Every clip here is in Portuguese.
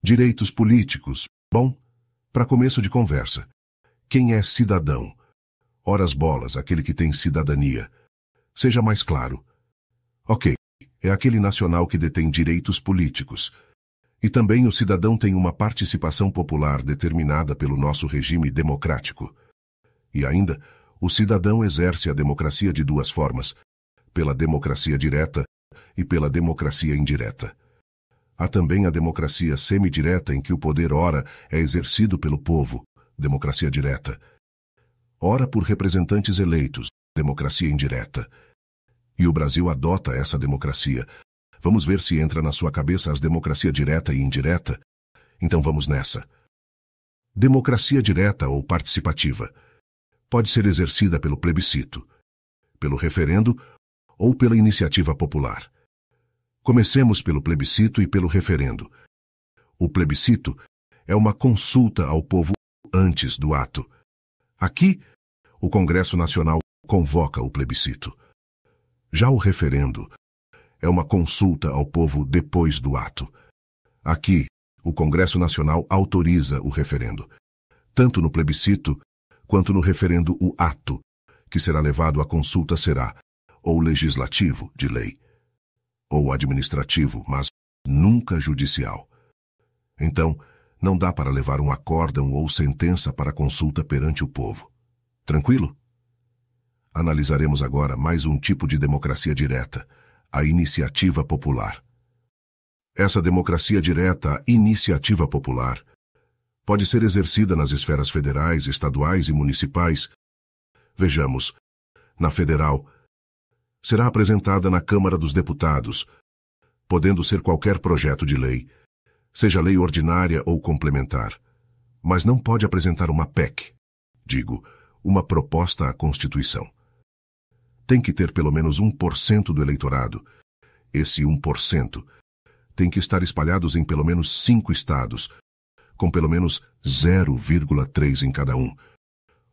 Direitos políticos. Bom, para começo de conversa, quem é cidadão? Ora as bolas, aquele que tem cidadania. Seja mais claro. Ok, é aquele nacional que detém direitos políticos. E também o cidadão tem uma participação popular determinada pelo nosso regime democrático. E ainda, o cidadão exerce a democracia de duas formas, pela democracia direta e pela democracia indireta. Há também a democracia semidireta, em que o poder ora é exercido pelo povo, democracia direta, ora por representantes eleitos, democracia indireta. E o Brasil adota essa democracia. Vamos ver se entra na sua cabeça as democracia direta e indireta? Então vamos nessa. Democracia direta ou participativa pode ser exercida pelo plebiscito, pelo referendo ou pela iniciativa popular. Comecemos pelo plebiscito e pelo referendo. O plebiscito é uma consulta ao povo antes do ato. Aqui, o Congresso Nacional convoca o plebiscito. Já o referendo é uma consulta ao povo depois do ato. Aqui, o Congresso Nacional autoriza o referendo. Tanto no plebiscito quanto no referendo, o ato que será levado à consulta será ou legislativo, de lei, ou administrativo, mas nunca judicial. Então, não dá para levar um acórdão ou sentença para consulta perante o povo. Tranquilo? Analisaremos agora mais um tipo de democracia direta, a iniciativa popular. Essa democracia direta, a iniciativa popular, pode ser exercida nas esferas federais, estaduais e municipais. Vejamos, na federal, será apresentada na Câmara dos Deputados, podendo ser qualquer projeto de lei, seja lei ordinária ou complementar, mas não pode apresentar uma PEC, digo, uma proposta à Constituição. Tem que ter pelo menos 1% do eleitorado. Esse 1% tem que estar espalhados em pelo menos 5 estados, com pelo menos 0,3 em cada um.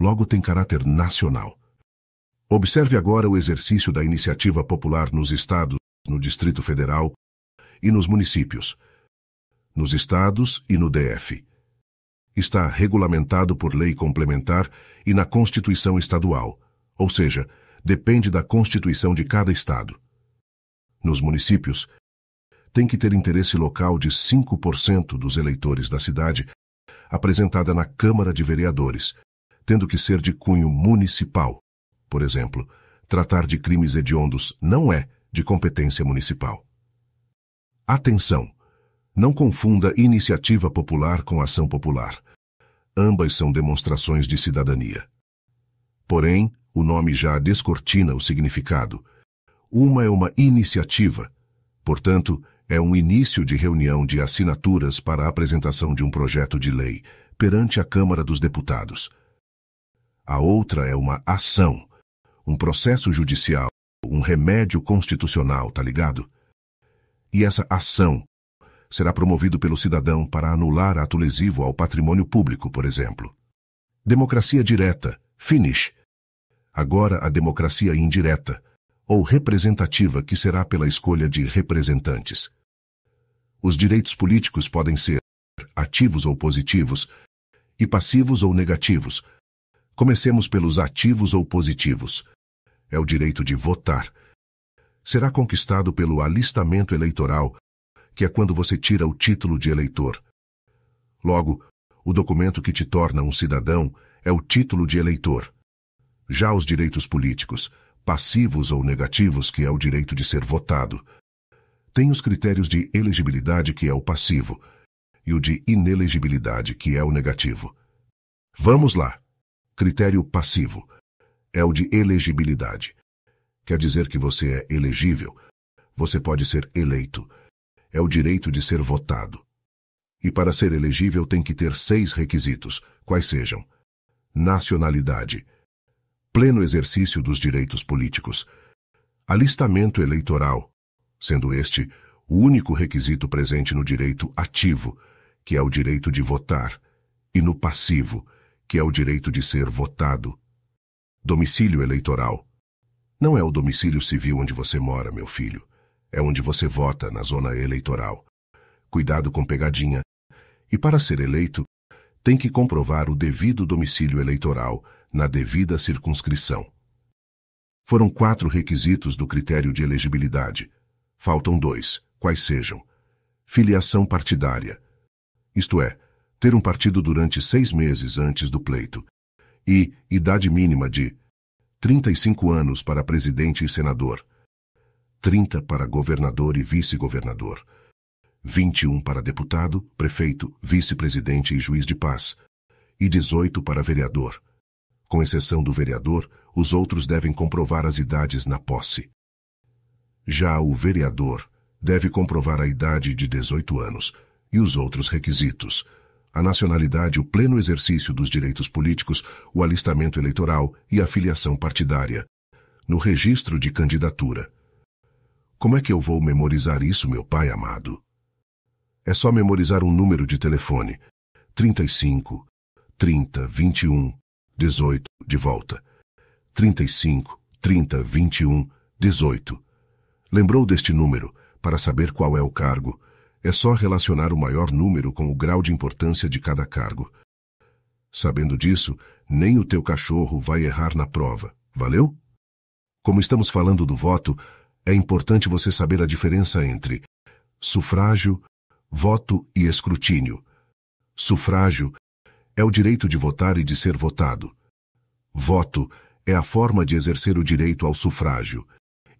Logo tem caráter nacional. Observe agora o exercício da iniciativa popular nos estados, no Distrito Federal e nos municípios, nos estados e no DF. Está regulamentado por lei complementar e na Constituição Estadual, ou seja, depende da Constituição de cada estado. Nos municípios, tem que ter interesse local de 5% dos eleitores da cidade, apresentada na Câmara de Vereadores, tendo que ser de cunho municipal. Por exemplo, tratar de crimes hediondos não é de competência municipal. Atenção! Não confunda iniciativa popular com ação popular. Ambas são demonstrações de cidadania. Porém, o nome já descortina o significado. Uma é uma iniciativa, portanto, é um início de reunião de assinaturas para a apresentação de um projeto de lei perante a Câmara dos Deputados. A outra é uma ação, um processo judicial, um remédio constitucional, tá ligado? E essa ação será promovido pelo cidadão para anular ato lesivo ao patrimônio público, por exemplo. Democracia direta, finish. Agora a democracia indireta, ou representativa, que será pela escolha de representantes. Os direitos políticos podem ser ativos ou positivos, e passivos ou negativos. Comecemos pelos ativos ou positivos. É o direito de votar. Será conquistado pelo alistamento eleitoral, que é quando você tira o título de eleitor. Logo, o documento que te torna um cidadão é o título de eleitor. Já os direitos políticos, passivos ou negativos, que é o direito de ser votado, tem os critérios de elegibilidade, que é o passivo, e o de inelegibilidade, que é o negativo. Vamos lá. Critério passivo é o de elegibilidade. Quer dizer que você é elegível. Você pode ser eleito. É o direito de ser votado. E para ser elegível tem que ter 6 requisitos, quais sejam: nacionalidade, pleno exercício dos direitos políticos, alistamento eleitoral, sendo este o único requisito presente no direito ativo, que é o direito de votar, e no passivo, que é o direito de ser votado. Domicílio eleitoral. Não é o domicílio civil onde você mora, meu filho. É onde você vota, na zona eleitoral. Cuidado com pegadinha. E para ser eleito, tem que comprovar o devido domicílio eleitoral na devida circunscrição. Foram 4 requisitos do critério de elegibilidade. Faltam 2, quais sejam: filiação partidária, isto é, ter um partido durante 6 meses antes do pleito, e idade mínima de 35 anos para presidente e senador, 30 para governador e vice-governador, 21 para deputado, prefeito, vice-presidente e juiz de paz, e 18 para vereador. Com exceção do vereador, os outros devem comprovar as idades na posse. Já o vereador deve comprovar a idade de 18 anos e os outros requisitos: a nacionalidade, o pleno exercício dos direitos políticos, o alistamento eleitoral e a filiação partidária, no registro de candidatura. Como é que eu vou memorizar isso, meu pai amado? É só memorizar um número de telefone: 35, 30, 21, 18, de volta. 35, 30, 21, 18. Lembrou deste número? Para saber qual é o cargo, é só relacionar o maior número com o grau de importância de cada cargo. Sabendo disso, nem o teu cachorro vai errar na prova. Valeu? Como estamos falando do voto, é importante você saber a diferença entre sufrágio, voto e escrutínio. Sufrágio é o direito de votar e de ser votado. Voto é a forma de exercer o direito ao sufrágio.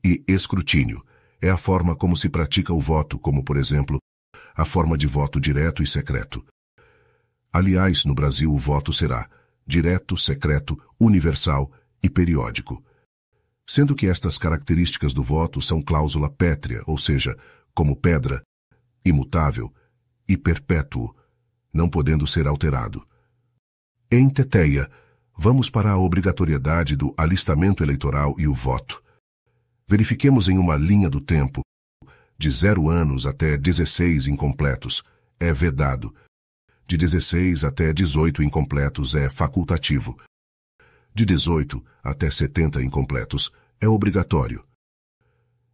E escrutínio é a forma como se pratica o voto, como, por exemplo, a forma de voto direto e secreto. Aliás, no Brasil o voto será direto, secreto, universal e periódico. Sendo que estas características do voto são cláusula pétrea, ou seja, como pedra, imutável e perpétuo, não podendo ser alterado. Em teteia, vamos para a obrigatoriedade do alistamento eleitoral e o voto. Verifiquemos em uma linha do tempo. De 0 anos até 16 incompletos é vedado. De 16 até 18 incompletos é facultativo. De 18 até 70 incompletos é obrigatório.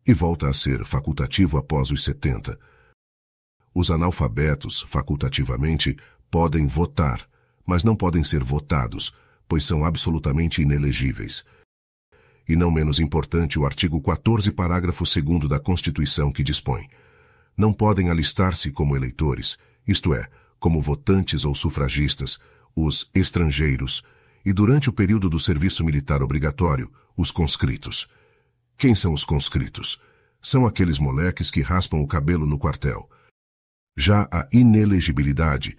E volta a ser facultativo após os 70. Os analfabetos, facultativamente, podem votar, mas não podem ser votados, pois são absolutamente inelegíveis. E não menos importante o artigo 14, parágrafo 2º da Constituição, que dispõe: não podem alistar-se como eleitores, isto é, como votantes ou sufragistas, os estrangeiros, e durante o período do serviço militar obrigatório, os conscritos. Quem são os conscritos? São aqueles moleques que raspam o cabelo no quartel. Já a inelegibilidade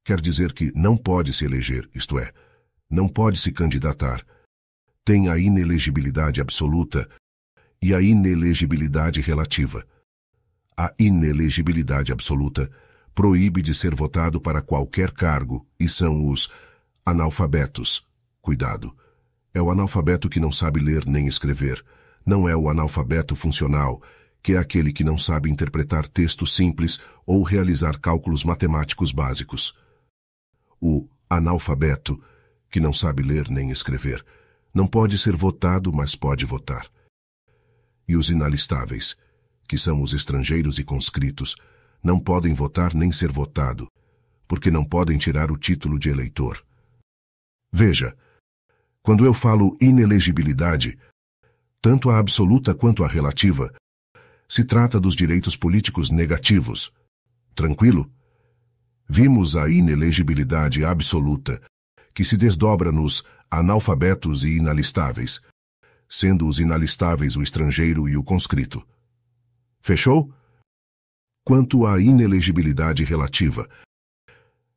quer dizer que não pode se eleger, isto é, não pode se candidatar. Tem a inelegibilidade absoluta e a inelegibilidade relativa. A inelegibilidade absoluta proíbe de ser votado para qualquer cargo e são os analfabetos. Cuidado! É o analfabeto que não sabe ler nem escrever. Não é o analfabeto funcional, que é aquele que não sabe interpretar texto simples ou realizar cálculos matemáticos básicos. O analfabeto, que não sabe ler nem escrever, não pode ser votado, mas pode votar. E os inalistáveis, que são os estrangeiros e conscritos, não podem votar nem ser votado, porque não podem tirar o título de eleitor. Veja, quando eu falo inelegibilidade, tanto a absoluta quanto a relativa, se trata dos direitos políticos negativos. Tranquilo? Vimos a inelegibilidade absoluta, que se desdobra nos analfabetos e inalistáveis, sendo os inalistáveis o estrangeiro e o conscrito. Fechou? Quanto à inelegibilidade relativa,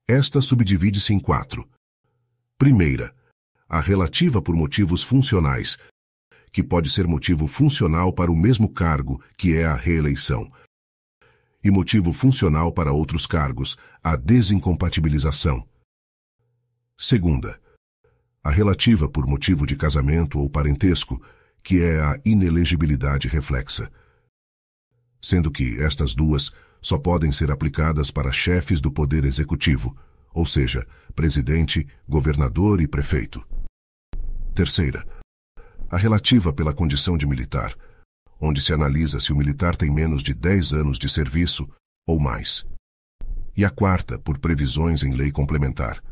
esta subdivide-se em 4. Primeira, a relativa por motivos funcionais, que pode ser motivo funcional para o mesmo cargo, que é a reeleição, e motivo funcional para outros cargos, a desincompatibilização. Segunda, a relativa por motivo de casamento ou parentesco, que é a inelegibilidade reflexa. Sendo que estas duas só podem ser aplicadas para chefes do poder executivo, ou seja, presidente, governador e prefeito. Terceira, a relativa pela condição de militar, onde se analisa se o militar tem menos de 10 anos de serviço ou mais. e a quarta por previsões em lei complementar.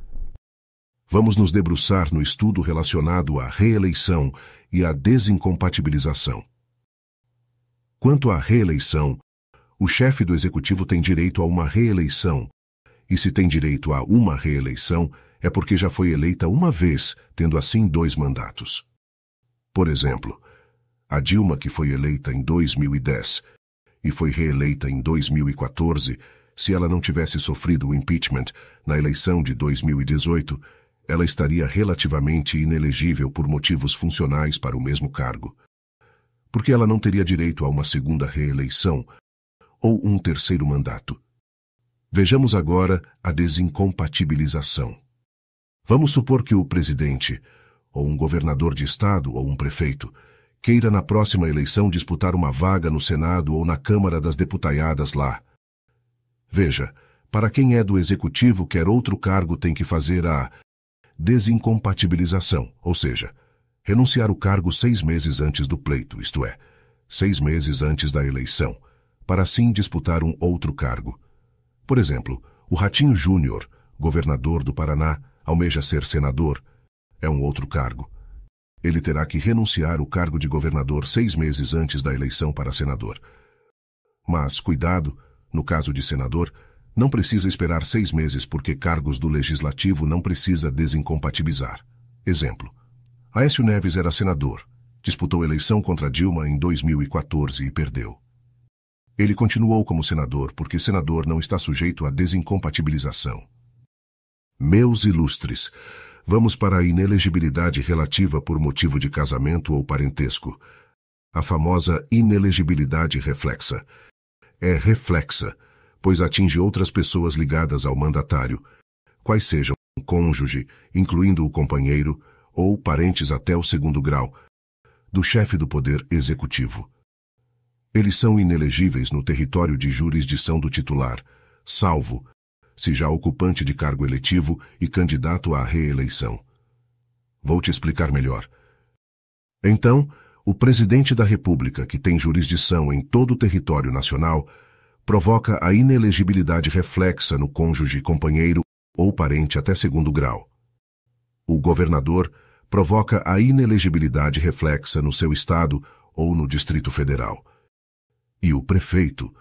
Vamos nos debruçar no estudo relacionado à reeleição e à desincompatibilização. Quanto à reeleição, o chefe do executivo tem direito a uma reeleição, e se tem direito a uma reeleição, é porque já foi eleita uma vez, tendo assim 2 mandatos. Por exemplo, a Dilma, que foi eleita em 2010 e foi reeleita em 2014, se ela não tivesse sofrido o impeachment na eleição de 2018, ela estaria relativamente inelegível por motivos funcionais para o mesmo cargo, porque ela não teria direito a uma segunda reeleição ou um terceiro mandato. Vejamos agora a desincompatibilização. Vamos supor que o presidente, ou um governador de estado ou um prefeito, queira na próxima eleição disputar uma vaga no Senado ou na Câmara das Deputaiadas lá. Veja, para quem é do executivo quer outro cargo tem que fazer a desincompatibilização, ou seja, renunciar o cargo 6 meses antes do pleito, isto é, 6 meses antes da eleição, para assim disputar um outro cargo. Por exemplo, o Ratinho Júnior, governador do Paraná, almeja ser senador. É um outro cargo. Ele terá que renunciar o cargo de governador 6 meses antes da eleição para senador. Mas, cuidado, no caso de senador, não precisa esperar 6 meses porque cargos do legislativo não precisa desincompatibilizar. Exemplo. Aécio Neves era senador. Disputou eleição contra Dilma em 2014 e perdeu. Ele continuou como senador porque senador não está sujeito à desincompatibilização. Meus ilustres, vamos para a inelegibilidade relativa por motivo de casamento ou parentesco. A famosa inelegibilidade reflexa. É reflexa, pois atinge outras pessoas ligadas ao mandatário, quais sejam cônjuge, incluindo o companheiro, ou parentes até o 2º grau, do chefe do poder executivo. Eles são inelegíveis no território de jurisdição do titular, salvo se já ocupante de cargo eletivo e candidato à reeleição. Vou te explicar melhor. Então, o presidente da República, que tem jurisdição em todo o território nacional, provoca a inelegibilidade reflexa no cônjuge, companheiro ou parente até 2º grau. O governador provoca a inelegibilidade reflexa no seu estado ou no Distrito Federal. E o prefeito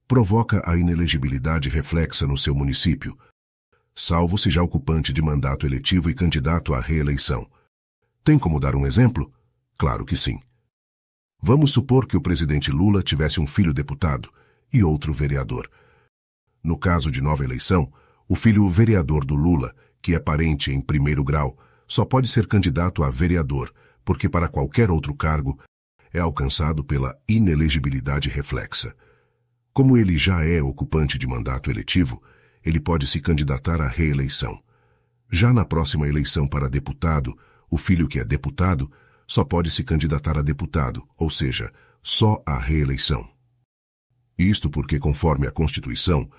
provoca a inelegibilidade reflexa no seu município, salvo se já ocupante de mandato eletivo e candidato à reeleição. Tem como dar um exemplo? Claro que sim. Vamos supor que o presidente Lula tivesse um filho deputado e outro vereador. No caso de nova eleição, o filho vereador do Lula, que é parente em 1º grau, só pode ser candidato a vereador, porque para qualquer outro cargo é alcançado pela inelegibilidade reflexa. Como ele já é ocupante de mandato eletivo, ele pode se candidatar à reeleição. Já na próxima eleição para deputado, o filho que é deputado só pode se candidatar a deputado, ou seja, só à reeleição. Isto porque, conforme a Constituição,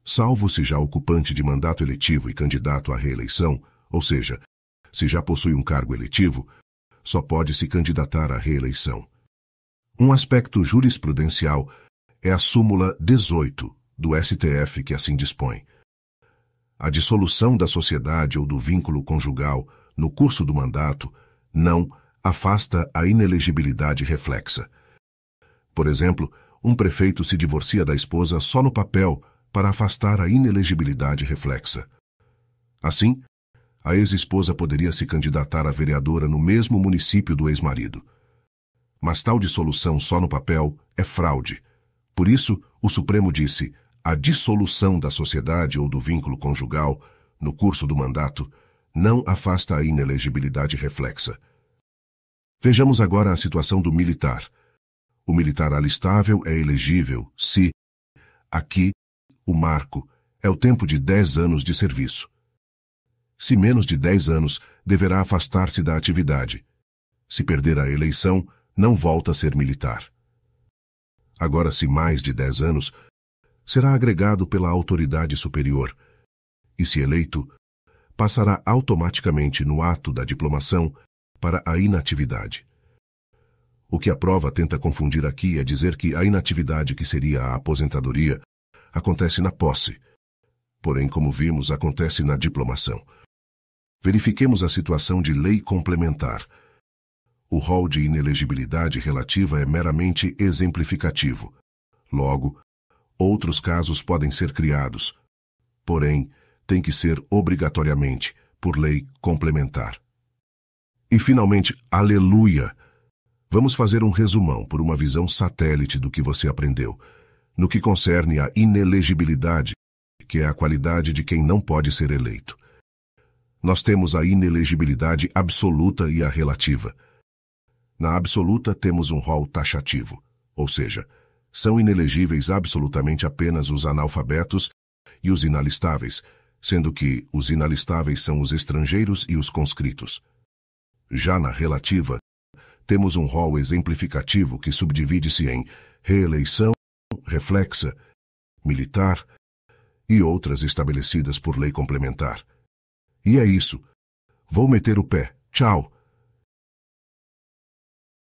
salvo se já ocupante de mandato eletivo e candidato à reeleição, ou seja, se já possui um cargo eletivo, só pode se candidatar à reeleição. Um aspecto jurisprudencial é a súmula 18 do STF que assim dispõe. A dissolução da sociedade ou do vínculo conjugal no curso do mandato não afasta a inelegibilidade reflexa. Por exemplo, um prefeito se divorcia da esposa só no papel para afastar a inelegibilidade reflexa. Assim, a ex-esposa poderia se candidatar a vereadora no mesmo município do ex-marido. Mas tal dissolução só no papel é fraude. Por isso, o Supremo disse: a dissolução da sociedade ou do vínculo conjugal, no curso do mandato, não afasta a inelegibilidade reflexa. Vejamos agora a situação do militar. O militar alistável é elegível se, aqui, o marco é o tempo de 10 anos de serviço. Se menos de 10 anos, deverá afastar-se da atividade. Se perder a eleição, não volta a ser militar. Agora, se mais de 10 anos, será agregado pela autoridade superior e, se eleito, passará automaticamente no ato da diplomação para a inatividade. O que a prova tenta confundir aqui é dizer que a inatividade, que seria a aposentadoria, acontece na posse, porém, como vimos, acontece na diplomação. Verifiquemos a situação de lei complementar. O rol de inelegibilidade relativa é meramente exemplificativo. Logo, outros casos podem ser criados, porém, tem que ser obrigatoriamente por lei complementar. E, finalmente, aleluia! Vamos fazer um resumão por uma visão satélite do que você aprendeu, no que concerne à inelegibilidade, que é a qualidade de quem não pode ser eleito. Nós temos a inelegibilidade absoluta e a relativa. Na absoluta temos um rol taxativo, ou seja, são inelegíveis absolutamente apenas os analfabetos e os inalistáveis, sendo que os inalistáveis são os estrangeiros e os conscritos. Já na relativa, temos um rol exemplificativo que subdivide-se em reeleição, reflexa, militar e outras estabelecidas por lei complementar. E é isso. Vou meter o pé. Tchau.